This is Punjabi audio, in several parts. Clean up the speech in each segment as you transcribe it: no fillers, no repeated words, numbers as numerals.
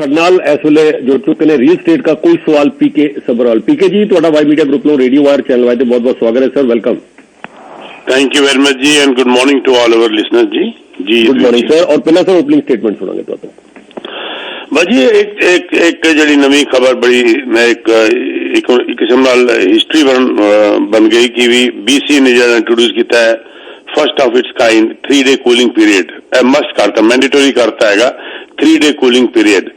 ਸਾਡੇ ਨਾਲ ਇਸ ਵੇਲੇ ਜੁੜ ਚੁੱਕੇ ਨੇ ਰੀਅਲ ਸਟੇਟ ਦਾ ਕੋਈ ਸਵਾਲ ਪੀਕੇ ਸਬਰਵਾਲ। ਪੀਕੇ ਜੀ ਤੁਹਾਡਾ ਵਾਈ ਮੀਡੀਆ ਗਰੁੱਪ ਨੂੰ ਰੇਡੀਓ ਵਾਇਰ ਚੈਨਲ ਵਾਈਜ਼ ਬਹੁਤ ਬਹੁਤ ਸਵਾਗਤ ਹੈ sir, welcome. Thank you very much ji and good morning to all our listeners ji. Ji good morning sir. और पहला सर ओपनिंग स्टेटमेंट सुनांगे तो भाजी एक जी नवी खबर बड़ी मैं एक किस्म नाल हिस्ट्री बन गई कि भी BC ने जो इंट्रोड्यूस किया है first of its kind 3 day cooling period must करता मैंडेटरी करता है 3 डे कूलिंग पीरियड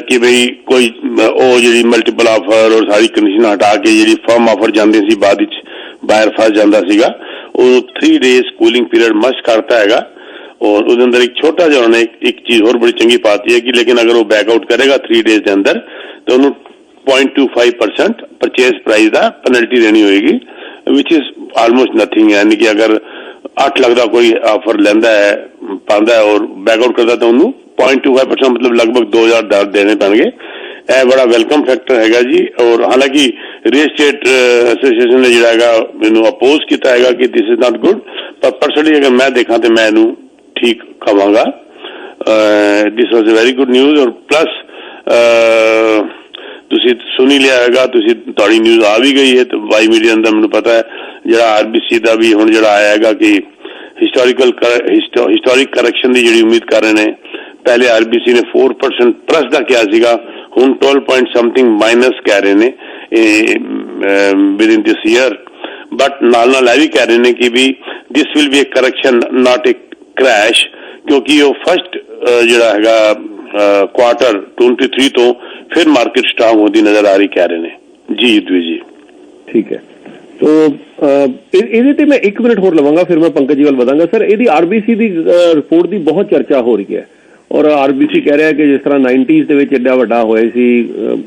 कि भाई कोई जी मल्टीपल ऑफर और सारी कंडीशन हटा के जी फर्म ऑफर जाते सी बाद बाहर फस जाता सीगा 3 डेज कूलिंग पीरियड मस्ट करता है और उसके अंदर एक छोटा जो उन्होंने एक चीज और बड़ी चंगी पाती है कि लेकिन अगर वो बैकआउट करेगा 3 डेज के अंदर तो उन्होंने 0.25% परचेज प्राइस का पेनल्टी देनी होगी विच इज ऑलमोस्ट नथिंग। यानी कि अगर 8 लाख का कोई ऑफर लेंदा है पाता है और बैकआउट करता तो उन्होंने 0.25% मतलब लगभग 2000 देने पैणगे। यह बड़ा वेलकम फैक्टर है जी। और हालांकि रियल स्टेट एसोसीएशन ने जोड़ा मैनू अपोज किया है कि दिस इज नॉट गुड, पर परसनली अगर मैं देखा तो मैं इनू ठीक कहांगा। This was a very good news. और प्लस तुसी सुन ही लिया है तुहाडी न्यूज़ आ भी गई है तो वाई मीडिया का मैनू पता है जो RBC का भी हुण जिहड़ा आया है कि हिस्टोरिक करैक्शन की जिहड़ी उम्मीद कर रहे हैं। पहले RBC ने 4% प्लस का क्या सीगा हुण 12 पॉइंट समथिंग माइनस कह रहे हैं with in this year. But नाल भी कह रहे हैं कि भी this will be A correction not a crash क्योंकि वो फर्स्ट जिहड़ा हैगा क्वार्टर 23 तो फिर मार्केट स्ट्रांग होती नजर आ रही कह रहे हैं जी। युद्धवी जी ठीक है तो ਇਹਦੇ ਤੇ ਮੈਂ 1 ਮਿੰਟ ਹੋਰ ਲਵਾਂਗਾ ਫਿਰ ਮੈਂ ਪੰਕਜ ਜੀ ਵੱਲ ਵਧਾਂਗਾ। ਸਰ ਇਹਦੀ RBC ਦੀ ਰਿਪੋਰਟ ਦੀ ਬਹੁਤ ਚਰਚਾ ਹੋ ਰਹੀ ਹੈ ਔਰ RBC ਕਹਿ ਰਿਹਾ ਕਿ ਜਿਸ ਤਰ੍ਹਾਂ 90s ਦੇ ਵਿੱਚ ਐਡਾ ਵੱਡਾ ਹੋਇਆ ਸੀ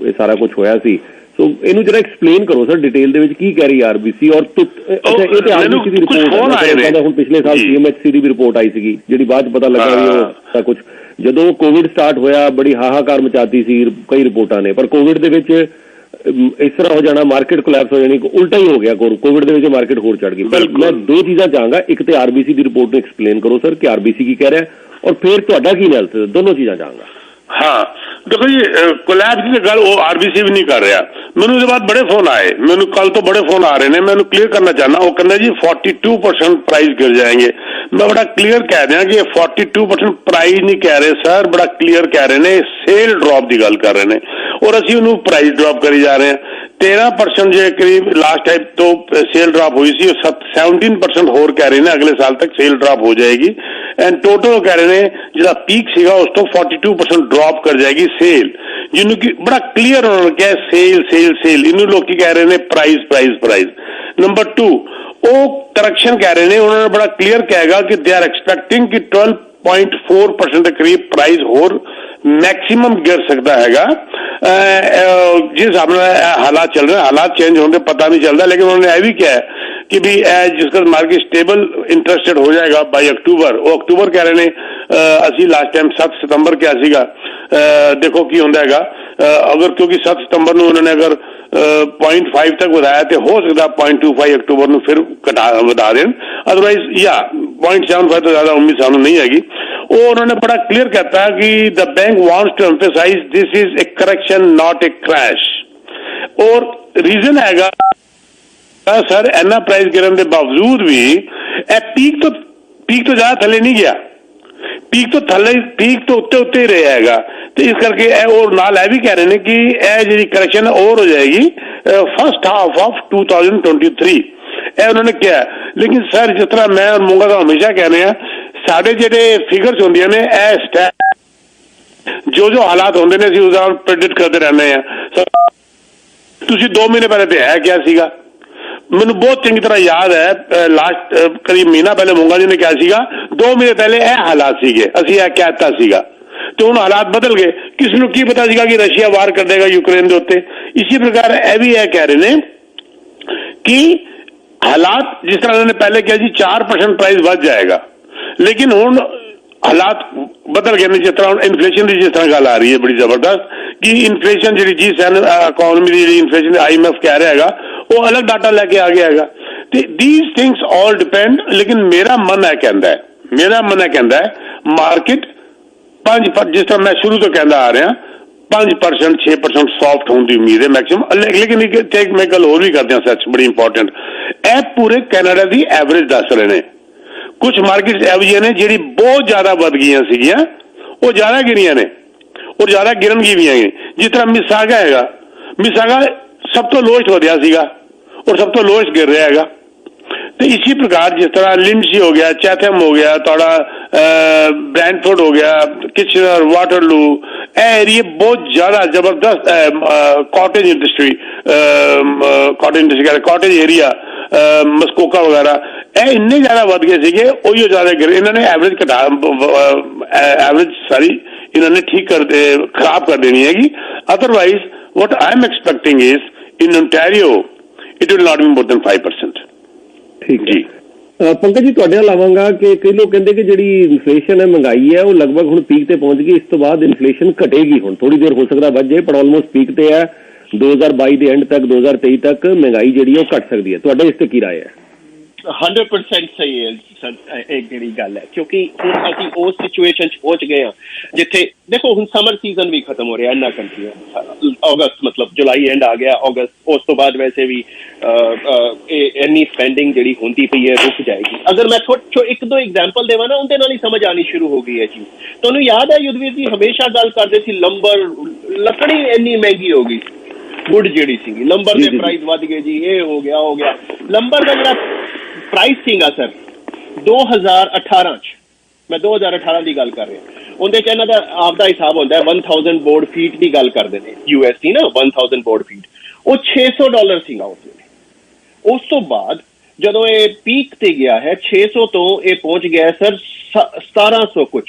ਇਹ ਸਾਰਾ ਕੁਝ ਹੋਇਆ ਸੀ। ਸੋ ਇਹਨੂੰ ਜਰਾ ਐਕਸਪਲੇਨ ਕਰੋ ਸਰ ਡਿਟੇਲ ਦੇ ਵਿੱਚ ਕੀ ਕਹਿ ਰਹੀ RBC। ਔਰ ਅੱਛਾ ਇਹ ਤੇ RBC ਦੀ ਰਿਪੋਰਟ ਹੈ ਹੁਣ ਪਿਛਲੇ ਸਾਲ CMHC ਦੀ ਵੀ ਰਿਪੋਰਟ ਆਈ ਸੀਗੀ ਜਿਹੜੀ ਬਾਅਦ ਚ ਪਤਾ ਲੱਗਾ ਵੀ ਉਹ ਸਾਰਾ ਕੁਝ ਜਦੋਂ ਕੋਵਿਡ ਸਟਾਰਟ ਹੋਇਆ ਬੜੀ ਹਾਹਾਕਾਰ ਮਚਾਤੀ ਸੀ ਕਈ ਰਿਪੋਰਟਾਂ ਨੇ, ਪਰ ਕੋਵਿਡ ਦੇ ਵਿੱਚ ਇਸ ਤਰ੍ਹਾਂ ਹੋ ਜਾਣਾ ਮਾਰਕੀਟ ਕੋਲੈਪਸ ਹੋ ਜਾਣੀ ਉਲਟਾ ਹੀ ਹੋ ਗਿਆ ਕੋਵਿਡ ਦੇ ਵਿੱਚ ਮਾਰਕੀਟ ਹੋਰ ਚੜ ਗਈ। ਪਰ ਮੈਂ 2 ਚੀਜ਼ਾਂ ਚਾਹਾਂਗਾ, ਇੱਕ ਤੇ RBC ਦੀ ਰਿਪੋਰਟ ਨੂੰ ਐਕਸਪਲੇਨ ਕਰੋ ਸਰ ਕਿ RBC ਕੀ ਕਹਿ ਰਿਹਾ और फिर ਤੁਹਾਡਾ ਕੀ ਐਨਾਲਿਸਿਸ दोनों चीज़ां चाहूंगा। हाँ देखो जी कोलैप्स की गल वो RBC भी नहीं कर रहा। मैनू उसके बाद बड़े फोन आए, मैनू कल तो बड़े फोन आ रहे हैं, मैं क्लियर करना चाहना। वो कहना जी 42% प्राइस गिर जाएंगे। मैं बड़ा क्लियर कह दिया कि 42% प्राइस नहीं कह रहे सर, बड़ा क्लियर कह रहे हैं सेल ड्रॉप की गल कर रहे हैं और असी उन्होंने प्राइस ड्रॉप करी जा रहे हैं। 13% जो करीब लास्ट टाइम तो सेल ड्रॉप हुई सी 17% होर कह रहे हैं अगले साल तक सेल ड्रॉप हो जाएगी एंड टोटल कह रहे हैं जो पीक सीगा उस तो 42% ड्रॉप कर जाएगी सेल जिन्हों की बड़ा क्लियर उन्होंने कहा सेल सेल सेल इन्हों लोग कह रहे हैं प्राइस प्राइस प्राइस। नंबर 2 वो करैक्शन कह रहे हैं उन्होंने बड़ा क्लियर कहेगा कि दे आर एक्सपेक्टिंग कि 12.4% के करीब प्राइस होर मैक्सिमम गिर सकता हैगा। जिस हिसाब से हालात चल रहे हैं हालात चेंज होने पता नहीं चलता, लेकिन उन्होंने यह भी किया है कि भी जिसका मार्केट स्टेबल इंटरेस्टेड हो जाएगा बाई अक्टूबर। वो अक्टूबर कह रहे हैं असी लास्ट टाइम 7 सितंबर क्या सीगा देखो की होंदा हैगा अगर क्योंकि 7 सितंबर को उन्होंने अगर 0.5 तक बढ़ाया तो हो सकता 0.25 अक्टूबर को फिर बढ़ा दें, अदरवाइज या 0.75 तो ज्यादा उम्मीद सानू नहीं हैगी। वो उन्होंने बड़ा क्लियर कहता है कि the bank wants to emphasise this is a correction not a crash. और रीजन हैगा सर इन्ना प्राइस गिरन के बावजूद भी पीक तो ज्यादा थले नहीं गया, पीक तो उत्ते ही रहा हैगा। तो इस करके और नाल भी कह रहे हैं कि यह जी करेक्शन और हो जाएगी फर्स्ट हाफ ऑफ 2023 उन्होंने किया। लेकिन सर जिस तरह मैं और मूंगा तो हमेशा कह रहे हैं साढ़े जेडे फिगर्स होंगे ने जो हालात होंगे ने उसका प्रेडिक्ट करते रहने हैं। तुसी 2 महीने पहले तो है क्या सीगा मैनू बहुत चंगी तरह याद है लास्ट करीब महीना पहले मूंगा जी ने क्या सीगा 2 महीने पहले यह हालात सीगे असी यह कहता सीगा तो हुण हालात बदल गए। किसी को की पता सीगा कि रशिया वार कर देगा यूक्रेन के उत्ते। इसी प्रकार यह भी यह कह रहे हैं कि हालात जिस तरह उन्होंने पहले किया जी 4% प्राइस बढ़ जाएगा, लेकिन हुण हालात बदल गए जिस तरह इन्फ्लेशन की जिस तरह गल आ रही है बड़ी जबरदस्त कि इन्फ्लेशन जी G7 इकोनॉमी की इन्फ्लेशन IMF कह रहा है वो अलग डाटा लेके आ गया है। These things all depend. लेकिन मेरा मन है कहता है मार्केट 5 जिस तरह मैं शुरू तो कहता आ रहा 5% 6% ਸੌਫਟ ਹੋਣ ਦੀ ਉਮੀਦ ਹੈ ਮੈਕਸਿਮਮ। ਲੇਕਿਨ ਇੱਕ ਮੈਂ ਗੱਲ ਹੋਰ ਵੀ ਕਰਦੇ ਹਾਂ ਸੱਚ ਬੜੀ ਇੰਪੋਰਟੈਂਟ, ਇਹ ਪੂਰੇ ਕੈਨੇਡਾ ਦੀ ਐਵਰੇਜ ਦੱਸ ਰਹੇ ਨੇ। ਕੁਝ ਮਾਰਕੀਟਸ ਇਹੋ ਜਿਹੀਆਂ ਨੇ ਜਿਹੜੀ ਬਹੁਤ ਜ਼ਿਆਦਾ ਵੱਧ ਗਈਆਂ ਸੀਗੀਆਂ, ਉਹ ਜ਼ਿਆਦਾ ਗਿਰੀਆਂ ਨੇ ਔਰ ਜ਼ਿਆਦਾ ਗਿਰਨਗੀ ਵੀ ਹੈਗੇ। ਜਿਸ ਤਰ੍ਹਾਂ ਮਿਸਾਗਾ ਹੈਗਾ, ਮਿਸਾਗਾ ਸਭ ਤੋਂ ਲੋਐਸਟ ਵਧਿਆ ਸੀਗਾ ਔਰ ਸਭ ਤੋਂ ਲੋਐਸਟ ਗਿਰ ਰਿਹਾ ਹੈਗਾ। तो इसी प्रकार जिस तरह लिंडसी हो गया, चैथम हो गया, थोड़ा ब्रैंडफोर्ड हो गया, किचनर, वाटरलू, एरिया बहुत ज्यादा जबरदस्त कॉटेज इंडस्ट्री, कॉटेज एरिया, मस्कोका वगैरह इन्ने ज्यादा वध गए सीगे, उही ज्यादा गिरे। इन्होंने एवरेज घटा एवरेज सारी इन्होंने ठीक कर खराब कर देनी हैगी। Otherwise what I am expecting is in Ontario it will not be more than 5%। ठीक जी। पंकज जी ਤੁਹਾਡੇ ਨਾਲ ਆਵਾਂਗਾ ਕਿ ਕਈ ਲੋਕ ਕਹਿੰਦੇ ਕਿ ਜਿਹੜੀ ਇਨਫਲੇਸ਼ਨ ਹੈ, ਮਹਿੰਗਾਈ ਹੈ, ਉਹ ਲਗਭਗ ਹੁਣ ਪੀਕ ਤੇ ਪਹੁੰਚ ਗਈ। ਇਸ ਤੋਂ ਬਾਅਦ ਇਨਫਲੇਸ਼ਨ ਘਟੇਗੀ, ਹੁਣ ਥੋੜੀ ਦੇਰ ਹੋ ਸਕਦਾ ਵੱਧ ਜਾਏ, ਪਰ ਆਲਮੋਸਟ ਪੀਕ ਤੇ ਹੈ। 2022 ਦੇ ਐਂਡ ਤੱਕ 2023 ਤੱਕ ਮਹਿੰਗਾਈ ਜਿਹੜੀ ਹੈ ਉਹ ਘਟ ਸਕਦੀ ਹੈ। ਤੁਹਾਡੇ ਇਸ ਤੇ ਕੀ ਰਾਏ ਹੈ? 100% ਸਹੀ ਹੈ ਸਰ, ਇਹ ਜਿਹੜੀ ਗੱਲ ਹੈ, ਕਿਉਂਕਿ ਹੁਣ ਅਸੀਂ ਉਸ ਸਿਚੁਏਸ਼ਨ 'ਚ ਪਹੁੰਚ ਗਏ ਹਾਂ ਜਿੱਥੇ ਦੇਖੋ ਹੁਣ ਸਮਰ ਸੀਜ਼ਨ ਵੀ ਖਤਮ ਹੋ ਰਿਹਾ ਇਹਨਾਂ ਕੰਟਰੀਆਂ, ਅਗਸਤ ਮਤਲਬ ਜੁਲਾਈ ਐਂਡ ਆ ਗਿਆ, ਅਗਸਤ, ਉਸ ਤੋਂ ਬਾਅਦ ਵੈਸੇ ਵੀ ਇੰਨੀ ਸਪੈਂਡਿੰਗ ਜਿਹੜੀ ਹੁੰਦੀ ਪਈ ਹੈ ਰੁਕ ਜਾਏਗੀ। ਅਗਰ ਮੈਂ ਇੱਕ ਦੋ ਐਗਜ਼ਾਮਪਲ ਦੇਵਾਂ ਨਾ, ਉਹਦੇ ਨਾਲ ਹੀ ਸਮਝ ਆਣੀ ਸ਼ੁਰੂ ਹੋ ਗਈ ਹੈ ਜੀ। ਤੁਹਾਨੂੰ ਯਾਦ ਹੈ ਯੁੱਧਵੀਰ ਜੀ ਹਮੇਸ਼ਾ ਗੱਲ ਕਰਦੇ ਸੀ ਲੰਬਰ, ਲੱਕੜੀ ਇੰਨੀ ਮਹਿੰਗੀ ਹੋ ਗਈ, ਵੁੱਡ ਜਿਹੜੀ ਸੀਗੀ, ਲੰਬਰ ਦੇ ਪ੍ਰਾਈਸ ਵੱਧ ਗਏ ਜੀ, ਇਹ ਹੋ ਗਿਆ। ਲੰਬਰ ਦਾ ਜਿਹੜਾ ਪ੍ਰਾਈਸ ਸੀਗਾ ਸਰ 2018 ਚ, ਮੈਂ 2018 ਦੀ ਗੱਲ ਕਰ ਰਿਹਾ, ਉਹਦੇ ਚ ਇਹਨਾਂ ਦਾ ਆਪਦਾ ਹਿਸਾਬ ਹੁੰਦਾ ਹੈ 1000 ਬੋਰਡ ਫੀਟ ਦੀ ਗੱਲ ਕਰਦੇ ਨੇ US ਦੀ ਨਾ, 1000 ਬੋਰਡ ਫੀਟ, ਉਹ $600 ਸੀਗਾ ਉਸ ਵੇਲੇ। ਉਸ ਤੋਂ ਬਾਅਦ ਜਦੋਂ ਇਹ ਪੀਕ ਤੇ ਗਿਆ ਹੈ 600 ਤੋਂ ਇਹ ਪਹੁੰਚ ਗਿਆ ਸਰ 1700 ਕੁਝ,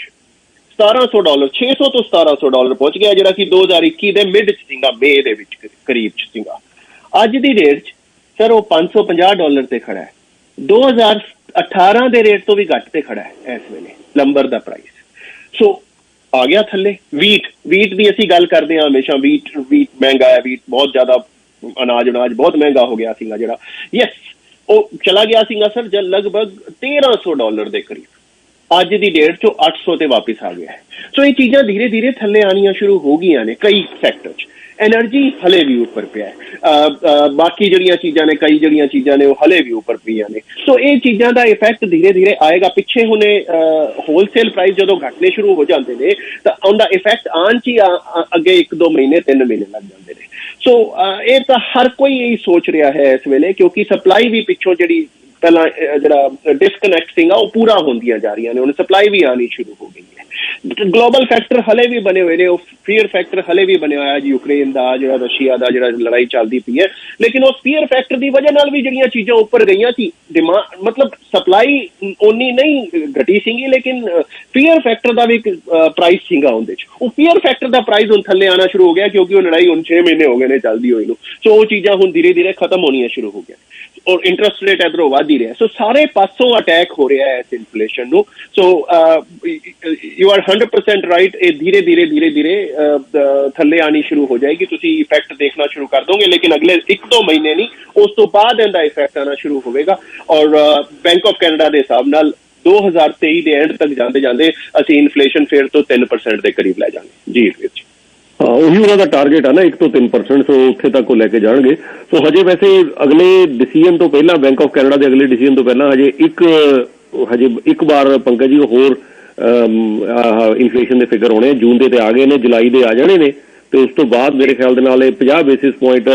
$1700, 600 ਤੋਂ $1700 ਪਹੁੰਚ ਗਿਆ, ਜਿਹੜਾ ਕਿ 2021 ਦੇ ਮਿਡ ਚ ਸੀਗਾ, ਮਈ ਦੇ ਵਿੱਚ ਕਰੀਬ ਚ ਸੀਗਾ। ਅੱਜ ਦੀ ਡੇਟ ਚ ਸਰ ਉਹ $550 ਤੇ ਖੜਾ ਹੈ, 2018 ਦੇ ਰੇਟ ਤੋਂ ਵੀ ਘੱਟ ਤੇ ਖੜਾ ਹੈ ਇਸ ਵੇਲੇ ਲੰਬਰ ਦਾ ਪ੍ਰਾਈਸ। ਸੋ ਆ ਗਿਆ ਥੱਲੇ। ਵੀਟ ਦੀ ਅਸੀਂ ਗੱਲ ਕਰਦੇ ਹਾਂ ਹਮੇਸ਼ਾ, ਵੀਟ ਮਹਿੰਗਾ ਹੈ, ਵੀਟ ਬਹੁਤ ਜ਼ਿਆਦਾ, ਅਨਾਜ ਬਹੁਤ ਮਹਿੰਗਾ ਹੋ ਗਿਆ ਸੀਗਾ ਜਿਹੜਾ, ਯੈਸ ਉਹ ਚਲਾ ਗਿਆ ਸੀਗਾ ਸਰ ਜਦ ਲਗਭਗ $1300 ਦੇ ਕਰੀਬ, ਅੱਜ ਦੀ ਡੇਟ ਚੋਂ 800 ਤੇ ਵਾਪਿਸ ਆ ਗਿਆ ਹੈ। ਸੋ ਇਹ ਚੀਜ਼ਾਂ ਧੀਰੇ ਧੀਰੇ ਥੱਲੇ ਆਉਣੀਆਂ ਸ਼ੁਰੂ ਹੋ ਗਈਆਂ ਨੇ ਕਈ ਸੈਕਟਰ 'ਚ। एनर्जी हले भी ऊपर पिया है, बाकी जड़ियां चीज़ां ने, कई जड़ियां चीज़ां ने वो हले भी ऊपर पिया ने। सो ये चीज़ां दा इफेक्ट धीरे धीरे आएगा। पिछे हुणे होलसेल प्राइस जो घटने शुरू हो जाते हैं तो उनका इफेक्ट आन ची अगे 1-2 महीने 3 महीने लग जाते हैं। सो ये तो हर कोई यही सोच रहा है इस वेले, क्योंकि सप्लाई भी पिछों जी पहला जो डिसकनैक्ट सीगा वो पूरा होंदियां जा रही ने, सप्लाई भी आनी शुरू हो गई है। ग्लोबल फैक्टर हले भी बने हुए ने, फीयर फैक्टर हले भी बने हुआ है यूक्रेन का, जो रशिया का जो लड़ाई चलती पई है, लेकिन उस फीयर फैक्टर की वजह नाल भी जिहड़ियां चीज़ां उपर गईयां सी, डिमांड मतलब सप्लाई उन्नी नहीं घटी सीगी, लेकिन फीयर फैक्टर का भी प्राइस सीगा उहदे च, वो फीयर फैक्टर का प्राइस हुण थल्ले आना शुरू हो गया, क्योंकि वो लड़ाई हुण 6 महीने हो गए ने चलदी होई नूं। सो वो चीज़ां हुण धीरे धीरे खत्म होनियां शुरू हो गया और इंटरस्ट रेट इधरों वध ही रहा। सो सारे पासों अटैक हो रहा है इस इन्फ्लेशन नूं। सो यू आर 100% राइट, ये धीरे धीरे थल्ले आनी शुरू हो जाएगी, तुसी इफेक्ट देखना शुरू कर दोगे, लेकिन अगले 1-2 महीने नहीं, उस तो बाद इनका इफेक्ट आना शुरू होगा। और बैंक ऑफ कैनेडा के हिसाब नाल 2023 के एंड तक जाते जाते असीं इन्फ्लेशन फिर तो 3% के करीब लै जाएंगे जी। हाँ, ਉਹੀ ਉਹਨਾਂ ਦਾ ਟਾਰਗੇਟ ਹੈ ਨਾ 1 ਤੋਂ 3%, ਸੋ ਉੱਥੇ ਤੱਕ ਉਹ ਲੈ ਕੇ ਜਾਣਗੇ। ਸੋ ਹਜੇ ਵੈਸੇ ਅਗਲੇ ਡਿਸੀਜਨ ਤੋਂ ਪਹਿਲਾਂ, ਬੈਂਕ ਆਫ ਕੈਨੇਡਾ ਦੇ ਅਗਲੇ ਡਿਸੀਜਨ ਤੋਂ ਪਹਿਲਾਂ ਹਜੇ ਇੱਕ ਵਾਰ ਪੰਕਜ ਜੀ ਹੋਰ ਇਨਫਲੇਸ਼ਨ ਦੇ ਫਿਗਰ ਹੋਣੇ, ਜੂਨ ਦੇ ਤੇ ਆ ਗਏ ਨੇ, ਜੁਲਾਈ ਦੇ ਆ ਜਾਣੇ ਨੇ, ਤੇ ਉਸ ਤੋਂ ਬਾਅਦ ਮੇਰੇ ਖਿਆਲ ਦੇ ਨਾਲ ਇਹ 50 ਬੇਸਿਸ ਪੁਆਇੰਟ।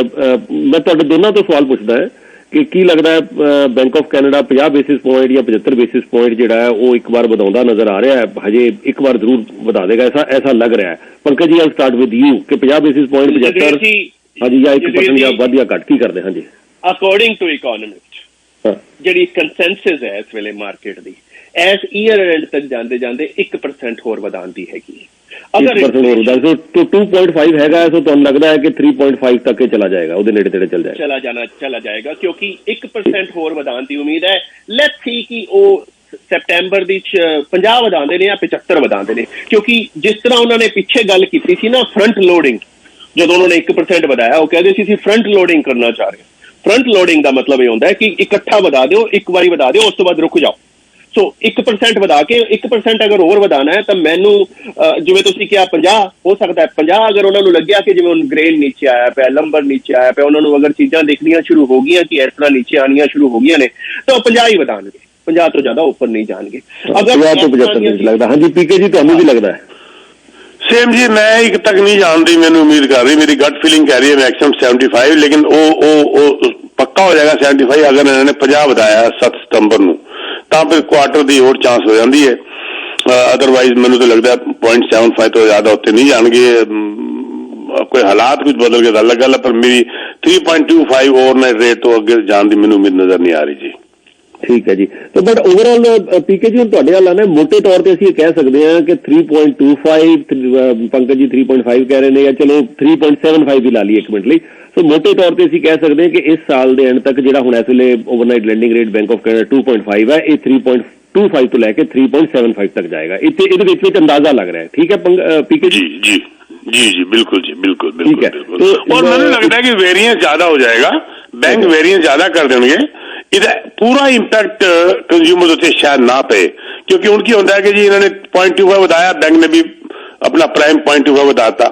ਮੈਂ ਤੁਹਾਡੇ ਦੋਨਾਂ ਤੋਂ ਸਵਾਲ ਪੁੱਛਦਾ ਹੈ ਕਿ ਕੀ ਲੱਗਦਾ ਹੈ bank of Canada 50 basis point ਜਾਂ 75 ਬੇਸਿਸ ਪੁਆਇੰਟ ਜਿਹੜਾ ਹੈ ਉਹ ਇੱਕ ਵਾਰ ਵਧਾਉਂਦਾ ਨਜ਼ਰ ਆ ਰਿਹਾ ਹੈ? ਹਜੇ ਇੱਕ ਵਾਰ ਜ਼ਰੂਰ ਵਧਾ ਦੇਗਾ, ਐਸਾ ਲੱਗ ਰਿਹਾ ਹੈ। ਪੰਕਜ ਜੀ, ਆਈ ਸਟਾਰਟ ਵਿਦ ਯੂ ਕਿ 50 ਬੇਸਿਸ ਪੁਆਇੰਟ 75 ਹਾਂਜੀ ਜਾਂ 1% ਜਾਂ ਵੱਧ ਜਾਂ ਘੱਟ ਕੀ ਕਰਦੇ? ਹਾਂਜੀ, ਅਕੋਰਡਿੰਗ ਟੂ ਇਕੋਨੋਮਿਸਟ ਜਿਹੜੀ ਕੰਸੈਂਸਸ ਹੈ ਇਸ ਵੇਲੇ ਮਾਰਕੀਟ ਦੀ, ਇਸ ਈਅਰ ਐਂਡ ਤੱਕ ਜਾਂਦੇ 1% ਹੋਰ ਵਧਾਉਣ ਦੀ ਹੈਗੀ ਹੈ। अगर 1% ਹੋਰ ਵਧਾ तो 2.5 हैगा, सो ਤੁਹਾਨੂੰ ਲੱਗਦਾ ਹੈ ਕਿ 3.5 ਤੱਕ ਇਹ ਚਲਾ ਜਾਏਗਾ, ਉਹਦੇ ਨੇੜੇ ਤੇੜੇ ਚਲਾ ਜਾਏਗਾ ਕਿਉਂਕਿ 1% ਹੋਰ ਵਧਾਉਣ ਦੀ ਉਮੀਦ ਹੈ। ਲੈਟਸ ਸੀ ਕਿ ਉਹ ਸੈਪਟੈਂਬਰ ਦੀ 50 ਵਧਾਉਂਦੇ ਨੇ ਜਾਂ 75 ਵਧਾਉਂਦੇ ਨੇ, ਕਿਉਂਕਿ ਜਿਸ ਤਰ੍ਹਾਂ ਉਹਨਾਂ ਨੇ ਪਿੱਛੇ ਗੱਲ ਕੀਤੀ ਸੀ ਨਾ ਫਰੰਟ ਲੋਡਿੰਗ, ਜਦੋਂ ਉਹਨਾਂ ਨੇ 1% ਵਧਾਇਆ ਉਹ ਕਹਿੰਦੇ ਸੀ ਅਸੀਂ ਫਰੰਟ ਲੋਡਿੰਗ ਕਰਨਾ ਚਾਹ ਰਹੇ ਹਾਂ। ਫਰੰਟ ਲੋਡਿੰਗ ਦਾ ਮਤਲਬ ਇਹ ਹੁੰਦਾ ਹੈ ਕਿ ਇਕੱਠਾ ਵਧਾ ਦਿਓ, ਇੱਕ ਵਾਰੀ ਵਧਾ ਦਿਓ, ਉਸ ਤੋਂ ਬਾਅਦ ਰੁਕ ਜਾਓ। ਸੋ 1% ਵਧਾ ਕੇ 1% ਅਗਰ ਹੋਰ ਵਧਾਣਾ ਹੈ ਤਾਂ ਮੈਨੂੰ ਜਿਵੇਂ ਤੁਸੀਂ ਕਿਹਾ 50 ਹੋ ਸਕਦਾ ਹੈ 50 ਅਗਰ ਉਹਨਾਂ ਨੂੰ ਲੱਗਿਆ ਕਿ ਜਿਵੇਂ ਹੁਣ ਗ੍ਰੇਨ ਨੀਚੇ ਆਇਆ ਪਿਆ, ਲੰਬਰ ਨੀਚੇ ਆਇਆ ਪਿਆ, ਉਹਨਾਂ ਨੂੰ ਅਗਰ ਚੀਜ਼ਾਂ ਦਿਖਣੀਆਂ ਸ਼ੁਰੂ ਹੋ ਗਈਆਂ ਕਿ ਇਸ ਤਰ੍ਹਾਂ ਨੀਚੇ ਆਣੀਆਂ ਸ਼ੁਰੂ ਹੋ ਗਈਆਂ ਨੇ ਤਾਂ ਉਹ 50 ਹੀ ਵਧਾਣਗੇ, 50 ਤੋਂ ਜ਼ਿਆਦਾ ਉੱਪਰ ਨਹੀਂ ਜਾਣਗੇ। ਅਗਰ 50 ਤੋਂ 75 ਨਹੀਂ ਲੱਗਦਾ। ਹਾਂਜੀ ਪੀਕੇ ਜੀ, ਤੁਹਾਨੂੰ ਵੀ ਲੱਗਦਾ ਹੈ? सेम जी, मैं एक तक नहीं जानती, मैंने उम्मीद कर रही, मेरी गट फीलिंग कह रही है मैक्सिमम 75, लेकिन वो पक्का हो जाएगा 75 अगर इन्होंने 50 बताया 7 सितंबर ਨੂੰ ਤਾਂ ਫਿਰ ਕੁਆਟਰ ਦੀ ਹੋਰ ਚਾਂਸ ਹੋ ਜਾਂਦੀ ਹੈ। ਅਦਰਵਾਈਜ਼ ਮੈਨੂੰ ਤਾਂ ਲੱਗਦਾ 0.75 ਤੋਂ ਜ਼ਿਆਦਾ ਉੱਤੇ ਨਹੀਂ ਜਾਣਗੇ। ਕੋਈ ਹਾਲਾਤ ਕੁਝ ਬਦਲ ਕੇ ਗੱਲ ਹੈ, ਪਰ ਮੇਰੀ 3.25 ਓਵਰਨਾਈਟ ਰੇਟ ਤੋਂ ਅੱਗੇ ਜਾਣ ਦੀ ਮੈਨੂੰ ਉਮੀਦ ਨਜ਼ਰ ਨਹੀਂ ਆ ਰਹੀ ਜੀ। ਠੀਕ ਹੈ ਜੀ। ਤੇ ਬਟ ਓਵਰਆਲ ਪੀਕੇ ਜੀ ਹੁਣ ਤੁਹਾਡੇ ਵੱਲ ਆਣਾ ਮੋਟੇ ਤੌਰ ਤੇ ਅਸੀਂ ਇਹ ਕਹਿ ਸਕਦੇ ਹਾਂ ਕਿ 3.25 ਪੰਕਜ ਜੀ 3.5 ਕਹਿ ਰਹੇ ਨੇ, ਜਾਂ ਚਲੋ 3.75 ਵੀ ਲਾ ਲਈਏ ਇੱਕ ਮਿੰਟ ਲਈ। ਸੋ ਮੋਟੇ ਤੌਰ ਤੇ ਅਸੀਂ ਕਹਿ ਸਕਦੇ ਹਾਂ ਕਿ ਇਸ ਸਾਲ ਦੇ ਐਂਡ ਤੱਕ ਜਿਹੜਾ ਹੁਣ ਇਸ ਵੇਲੇ overnight landing rate bank of Canada 2.5 ਹੈ, ਇਹ 3.25 ਤੋਂ ਲੈ ਕੇ 3.75 ਤੱਕ ਜਾਏਗਾ। ਇਹਦੇ ਵਿੱਚ ਅੰਦਾਜ਼ਾ ਲੱਗ ਰਿਹਾ ਹੈ। ਠੀਕ ਹੈ ਪੀਕੇ ਜੀ? जी जी जी बिल्कुल जी, बिल्कुल बिल्कुल बिल्कुल। और मैंने लगता है कि वेरिएंस ज्यादा हो जाएगा, बैंक वेरिएंस ज्यादा कर देंगे, ਇਹਦਾ ਪੂਰਾ ਇੰਪੈਕਟ ਕੰਜ਼ਿਊਮਰ ਉੱਤੇ ਸ਼ਾਇਦ ਨਾ ਪਏ, ਕਿਉਂਕਿ ਹੁਣ ਕੀ ਹੁੰਦਾ ਹੈ ਕਿ ਜੀ ਇਹਨਾਂ ਨੇ 0.25 ਵਧਾਇਆ, ਬੈਂਕ ਨੇ ਵੀ ਆਪਣਾ ਪ੍ਰਾਈਮ 0.25 ਵਧਾਤਾ।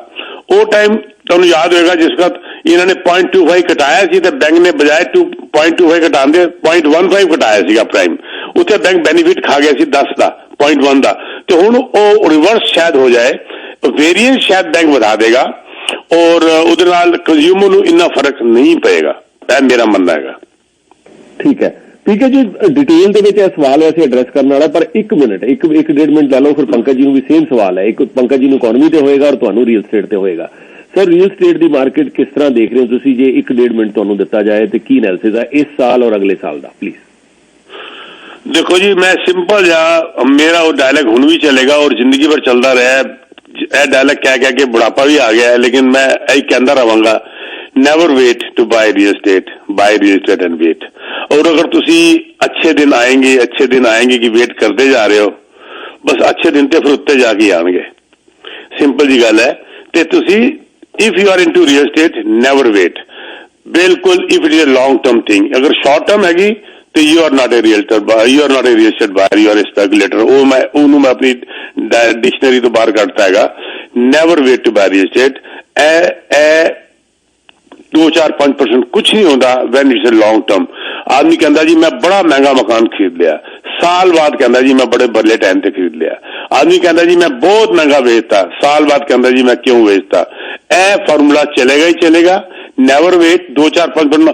ਉਹ ਟਾਈਮ ਤੁਹਾਨੂੰ ਯਾਦ ਹੋਏਗਾ ਜਿਸ ਵਕਤ ਇਹਨਾਂ ਨੇ 0.25 ਘਟਾਇਆ ਸੀ ਤੇ ਬੈਂਕ ਨੇ ਬਜਾਏ 0.25 ਘਟਾਉਣ ਦੇ 0.15 ਘਟਾਇਆ ਸੀਗਾ ਪ੍ਰਾਈਮ, ਉੱਥੇ ਬੈਂਕ ਬੈਨੀਫਿਟ ਖਾ ਗਿਆ ਸੀ 10 ਦਾ 0.1 ਦਾ। ਤੇ ਹੁਣ ਉਹ ਰਿਵਰਸ ਸ਼ਾਇਦ ਹੋ ਜਾਏ, ਵੇਰੀਐਂਸ ਸ਼ਾਇਦ ਬੈਂਕ ਵਧਾ ਦੇਗਾ ਔਰ ਉਹਦੇ ਨਾਲ ਕੰਜ਼ਿਊਮਰ ਨੂੰ ਇੰਨਾ ਫਰਕ ਨਹੀਂ ਪਏਗਾ, ਇਹ ਮੇਰਾ ਮੰਨਣਾ ਹੈਗਾ। ਠੀਕ ਹੈ ਪੀਕੇ ਜੀ, ਡਿਟੇਲ ਦੇ ਵਿੱਚ ਇਹ ਸਵਾਲ ਵੈਸੇ ਐਡਰੈਸ ਕਰਨ ਵਾਲਾ, ਪਰ ਇੱਕ ਮਿੰਟ ਇੱਕ ਡੇਢ ਮਿੰਟ ਲੈ ਲਓ, ਫਿਰ ਪੰਕਜ ਜੀ ਨੂੰ ਵੀ ਸੇਮ ਸਵਾਲ ਹੈ। ਇੱਕ ਪੰਕਜ ਜੀ ਨੂੰ ਇਕਨੋਮੀ ਤੇ ਹੋਏਗਾ ਔਰ ਤੁਹਾਨੂੰ ਰੀਅਲ ਸਟੇਟ ਤੇ ਹੋਏਗਾ। ਸਰ ਰੀਅਲ ਸਟੇਟ ਦੀ ਮਾਰਕੀਟ ਕਿਸ ਤਰ੍ਹਾਂ ਦੇਖ ਰਹੇ ਹੋ ਤੁਸੀਂ, ਜੇ ਇੱਕ ਡੇਢ ਮਿੰਟ ਤੁਹਾਨੂੰ ਦਿੱਤਾ ਜਾਏ ਤੇ ਕੀ ਐਨਾਲਿਸਿਸ ਹੈ ਇਸ ਸਾਲ ਔਰ ਅਗਲੇ ਸਾਲ ਦਾ ਪਲੀਜ਼? देखो जी, मैं सिंपल या मेरा वो डायलॉग हुन भी चलेगा और जिंदगी भर चलता रहा है, यह डायलॉग कह के बुढ़ापा भी आ गया है, लेकिन मैं यही कहता रहूंगा, never wait to buy real estate and wait. और अगर तुसी अच्छे दिन आएंगे कि वेट करते जा रहे हो, बस अच्छे दिन ते फिर उत्ते जाके आएंगे, सिंपल जी गल है। ते तुसी if you are into real estate never wait, बिल्कुल। If it is a long term thing, अगर शॉर्ट टर्म हैगी तो you are not a real estate buyer, you are a speculator. ਉਹ ਮੈਂ ਆਪਣੀ ਡਿਕਸ਼ਨਰੀ ਤੋਂ ਬਾਹਰ ਕੱਢਤਾ ਹੈਗਾ। Never wait to buy real estate. ਇਹ 2-4-5% ਕੁਝ ਨਹੀਂ ਹੁੰਦਾ when it's a long term. ਆਦਮੀ ਕਹਿੰਦਾ ਜੀ ਮੈਂ ਬੜਾ ਮਹਿੰਗਾ ਮਕਾਨ ਖਰੀਦ ਲਿਆ, ਸਾਲ ਬਾਅਦ ਕਹਿੰਦਾ ਜੀ ਮੈਂ ਬੜੇ ਬਦਲੇ ਟਾਈਮ ਤੇ ਖਰੀਦ ਲਿਆ। ਆਦਮੀ ਕਹਿੰਦਾ ਜੀ ਮੈਂ ਬਹੁਤ ਮਹਿੰਗਾ ਵੇਚਤਾ, ਸਾਲ ਬਾਅਦ ਕਹਿੰਦਾ ਜੀ ਮੈਂ ਕਿਉਂ ਵੇਚਤਾ। ਇਹ ਫਾਰਮੂਲਾ ਚਲੇਗਾ ਹੀ ਚਲੇਗਾ। Never wait. 2-4-5%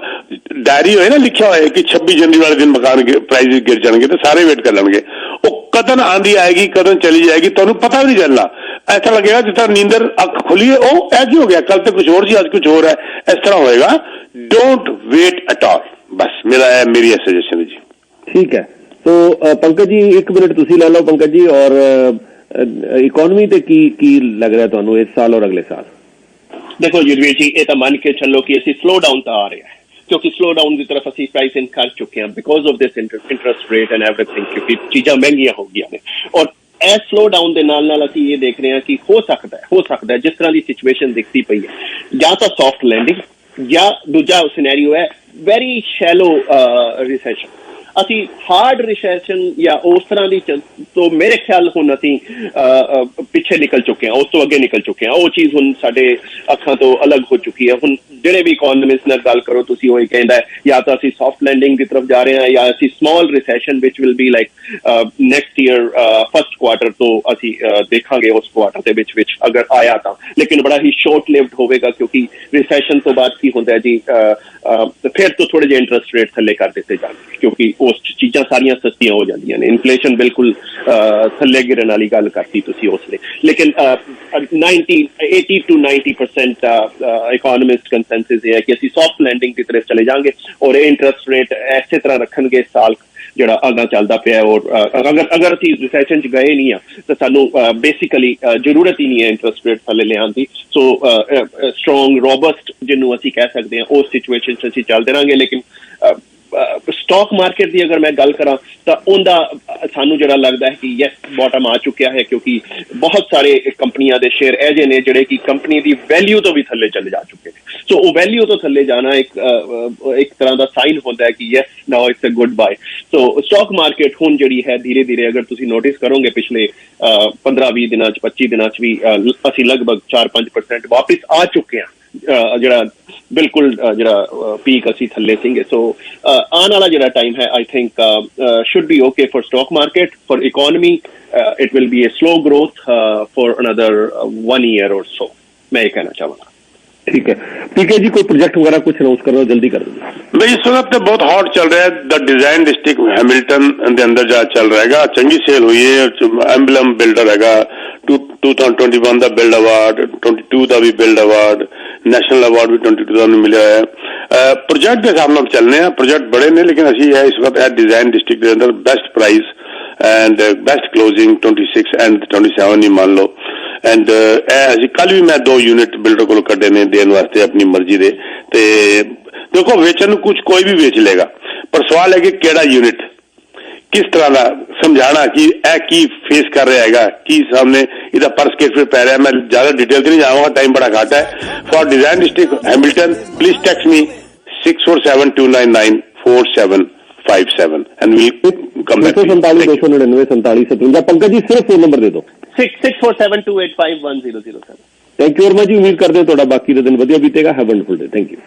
ਡਾਇਰੀ ਹੋਏ ਨਾ ਲਿਖਿਆ ਹੋਇਆ ਕਿ 26 ਜਨਵਰੀ ਵਾਲੇ ਦਿਨ ਮਕਾਨ ਪ੍ਰਾਈਸ ਗਿਰ ਜਾਣਗੇ ਤੇ ਸਾਰੇ ਵੇਟ ਕਰ ਲੈਣਗੇ। ਉਹ ਕਦਨ ਆਂਦੀ ਆਏਗੀ, ਕਦਨ ਚਲੀ ਜਾਏਗੀ, ਤੁਹਾਨੂੰ ਪਤਾ ਵੀ ਨਹੀਂ ਚੱਲਣਾ। ऐसा लगेगा जिस तरह नींदर अख खुली है, ओ ऐसे हो गया, कल तक कुछ और जी आज कुछ और है, इस तरह होएगा। डोंट वेट एट ऑल, बस मेरी सजेशन है जी। ठीक है। तो पंकज जी एक मिनट तुसी ले लो पंकज जी, और इकोनॉमी ते की लग रहा है ਤੁਹਾਨੂੰ ਇਸ ਸਾਲ और अगले साल? देखो युद्धवीर जी, ਇਹ ਤਾਂ ਮੰਨ ਕੇ ਚੱਲੋ ਕਿ ਅਸੀਂ ਸਲੋ ਡਾਊਨ ਤਾਂ ਆ ਰਿਹਾ ਹੈ, ਕਿਉਂਕਿ ਸਲੋ ਡਾਊਨ ਦੀ ਤਰਫ ਅਸੀਂ ਪ੍ਰਾਈਸ ਇਨ ਕਰ ਚੁੱਕੇ ਹਾਂ because of this interest rate and everything, ਕਿਉਂਕਿ ਚੀਜ਼ਾਂ ਮਹਿੰਗੀਆਂ ਹੋ ਗਈਆਂ ਨੇ। ਔਰ ਇਹ ਸਲੋ ਡਾਊਨ ਦੇ ਨਾਲ ਅਸੀਂ ਇਹ ਦੇਖ ਰਹੇ ਹਾਂ ਕਿ ਹੋ ਸਕਦਾ ਹੈ ਜਿਸ ਤਰ੍ਹਾਂ ਦੀ ਸਿਚੁਏਸ਼ਨ ਦਿਖਦੀ ਪਈ ਹੈ, ਜਾਂ ਤਾਂ ਸੌਫਟ ਲੈਂਡਿੰਗ ਜਾਂ ਦੂਜਾ ਸਿਨੈਰੀਓ ਹੈ ਵੈਰੀ ਸ਼ੈਲੋ ਰਿਸੈਸ਼ਨ। ਅਸੀਂ ਹਾਰਡ ਰਿਸੈਸ਼ਨ ਜਾਂ ਉਸ ਤਰ੍ਹਾਂ ਦੀ ਤੋਂ ਮੇਰੇ ਖਿਆਲ ਹੁਣ ਅਸੀਂ ਪਿੱਛੇ ਨਿਕਲ ਚੁੱਕੇ ਹਾਂ, ਉਸ ਤੋਂ ਅੱਗੇ ਨਿਕਲ ਚੁੱਕੇ ਹਾਂ। ਉਹ ਚੀਜ਼ ਹੁਣ ਸਾਡੇ ਅੱਖਾਂ ਤੋਂ ਅਲੱਗ ਹੋ ਚੁੱਕੀ ਹੈ। ਹੁਣ ਜਿਹੜੇ ਵੀ ਇਕੋਨੋਮਿਸਟ ਨਾਲ ਗੱਲ ਕਰੋ ਤੁਸੀਂ ਉਹ ਕਹਿੰਦਾ ਜਾਂ ਤਾਂ ਅਸੀਂ ਸੌਫਟ ਲੈਂਡਿੰਗ ਦੀ ਤਰਫ ਜਾ ਰਹੇ ਹਾਂ ਜਾਂ ਅਸੀਂ small recession which will be like next year first quarter ਤੋਂ ਅਸੀਂ ਦੇਖਾਂਗੇ ਉਸ ਕੁਆਟਰ ਦੇ ਵਿੱਚ ਅਗਰ ਆਇਆ ਤਾਂ, ਲੇਕਿਨ ਬੜਾ ਹੀ ਸ਼ਾਰਟ ਲਿਵਡ ਹੋਵੇਗਾ ਕਿਉਂਕਿ ਰਿਸੈਸ਼ਨ ਤੋਂ ਬਾਅਦ ਕੀ ਹੁੰਦਾ ਹੈ ਜੀ, ਫਿਰ ਤੋਂ ਥੋੜੇ ਜਿਹੇ ਇੰਟਰਸਟ ਰੇਟ ਥੱਲੇ ਕਰ ਦਿੱਤੇ ਜਾਣਗੇ ਕਿਉਂਕਿ ਉਸ ਚੀਜ਼ਾਂ ਸਾਰੀਆਂ ਸਸਤੀਆਂ ਹੋ ਜਾਂਦੀਆਂ ਨੇ। ਇਨਫਲੇਸ਼ਨ ਬਿਲਕੁਲ ਥੱਲੇ ਗਿਰਨ ਵਾਲੀ ਗੱਲ ਕਰਤੀ ਤੁਸੀਂ ਉਸ ਲਈ, ਲੇਕਿਨ 80 to 90% ਇਕੋਨੋਮਿਸਟ ਕੰਸੈਂਸਸ ਇਹ ਹੈ ਕਿ ਅਸੀਂ ਸੌਫਟ ਲੈਂਡਿੰਗ ਦੀ ਤਰਫ ਚਲੇ ਜਾਵਾਂਗੇ ਔਰ ਇਹ ਇੰਟਰਸਟ ਰੇਟ ਐਸੇ ਤਰ੍ਹਾਂ ਰੱਖਣਗੇ ਸਾਲ ਜਿਹੜਾ ਅੱਗਾ ਚੱਲਦਾ ਪਿਆ। ਔਰ ਅਗਰ ਅਸੀਂ ਰਿਸੈਸ਼ਨ 'ਚ ਗਏ ਨਹੀਂ ਆ ਤਾਂ ਸਾਨੂੰ ਬੇਸਿਕਲੀ ਜ਼ਰੂਰਤ ਹੀ ਨਹੀਂ ਹੈ ਇੰਟਰਸਟ ਰੇਟ ਥੱਲੇ ਲਿਆਉਣ ਦੀ। ਸੋ ਸਟਰੋਂਗ ਰੋਬਸਟ ਜਿਹਨੂੰ ਅਸੀਂ ਕਹਿ ਸਕਦੇ ਹਾਂ ਉਸ ਸਿਚੁਏਸ਼ਨ 'ਚ ਅਸੀਂ ਚੱਲਦੇ ਰਹਾਂਗੇ, ਲੇਕਿਨ ਸਟਾਕ ਮਾਰਕੀਟ ਦੀ ਅਗਰ ਮੈਂ ਗੱਲ ਕਰਾਂ ਤਾਂ ਉਹਦਾ ਸਾਨੂੰ ਜਿਹੜਾ ਲੱਗਦਾ ਹੈ ਕਿ ਯੈਸ ਬਾਟਮ ਆ ਚੁੱਕਿਆ ਹੈ, ਕਿਉਂਕਿ ਬਹੁਤ ਸਾਰੇ ਕੰਪਨੀਆਂ ਦੇ ਸ਼ੇਅਰ ਅਜਿਹੇ ਨੇ ਜਿਹੜੇ ਕਿ ਕੰਪਨੀ ਦੀ ਵੈਲਿਊ ਤੋਂ ਵੀ ਥੱਲੇ ਚਲੇ ਜਾ ਚੁੱਕੇ ਨੇ। ਸੋ ਉਹ ਵੈਲਿਊ ਤੋਂ ਥੱਲੇ ਜਾਣਾ ਇੱਕ ਤਰ੍ਹਾਂ ਦਾ ਸਾਈਨ ਹੁੰਦਾ ਹੈ ਕਿ yes now it's a good buy. So stock market ਹੁਣ ਜਿਹੜੀ ਹੈ ਧੀਰੇ ਧੀਰੇ ਅਗਰ ਤੁਸੀਂ ਨੋਟਿਸ ਕਰੋਗੇ ਪਿਛਲੇ 15-20 ਦਿਨਾਂ 'ਚ 25 ਦਿਨਾਂ 'ਚ ਵੀ ਅਸੀਂ ਲਗਭਗ 4-5% ਵਾਪਿਸ ਆ ਚੁੱਕੇ ਹਾਂ, ਜਿਹੜਾ ਬਿਲਕੁਲ ਜਿਹੜਾ ਪੀਕ ਅਸੀਂ ਥੱਲੇ ਸੀਗੇ। ਸੋ ਆਉਣ ਵਾਲਾ ਜਿਹੜਾ ਟਾਈਮ ਹੈ I think should be okay for stock market, for economy. It will be a slow growth for another 1 year or so. मैं ये कहना चाहूँगा। ठीक है, ठीक है जी, कोई प्रोजेक्ट वगैरह कुछ अनाउंस करो, जल्दी कर दो भाई। इस वक्त तो बहुत हॉट चल रहा है द डिजाइन डिस्ट्रिक्ट हैमिल्टन के अंदर जा चल रहेगा, चंगी सेल हुई है। एम्बलम बिल्डर हैगा 2021 ਦਾ ਬਿਲਡ ਅਵਾਰਡ, 22 ਦਾ ਵੀ ਬਿਲਡ ਅਵਾਰਡ, ਨੈਸ਼ਨਲ ਅਵਾਰਡ ਵੀ 22 ਦਾ ਨੂੰ ਮਿਲਿਆ ਹੈ। ਪ੍ਰੋਜੈਕਟ ਦੇ ਹਿਸਾਬ ਨਾਲ ਚੱਲਨੇ ਆ, ਪ੍ਰੋਜੈਕਟ ਬੜੇ ਨੇ ਲੇਕਿਨ ਅਸੀਂ ਇਸ ਵਕਤ ਇਹ ਡਿਜ਼ਾਈਨ ਡਿਸਟ੍ਰਿਕਟ ਦੇ ਅੰਦਰ best price and best closing 26 and 27 ਹੀ ਮੰਨ ਲਓ। ਐਂਡ ਅਸੀਂ ਕੱਲ ਵੀ ਮੈਂ 2 ਯੂਨਿਟ ਬਿਲਡਰ ਕੋਲ ਕੱਢੇ ਨੇ ਦੇਣ ਵਾਸਤੇ ਆਪਣੀ ਮਰਜ਼ੀ ਦੇ। ਤੇ ਦੇਖੋ ਵੇਚਣ ਨੂੰ ਕੁਝ ਕੋਈ ਵੀ ਵੇਚ ਲੇਗਾ, ਪਰ ਸਵਾਲ ਹੈ ਕਿ ਕਿਹੜਾ ਯੂਨਿਟ किस तरह का समझाना कि यह की फेस कर रहा है, की सामने इसका पर स्क्वायर फीट पै रहा है। मैं ज्यादा डिटेल तो नहीं जाऊंगा, टाइम बड़ा घट है। For design district Hamilton please text me 6472994757 and we come back. 47 299 47 57। Pankaj ji सिर्फ फोन नंबर दे दो 6472851007। थैंक यू वेरी मच जी, उम्मीद करते हैं थोड़ा बाकी का दिन वधिया बीतेगा। Have wonderful day, thank you.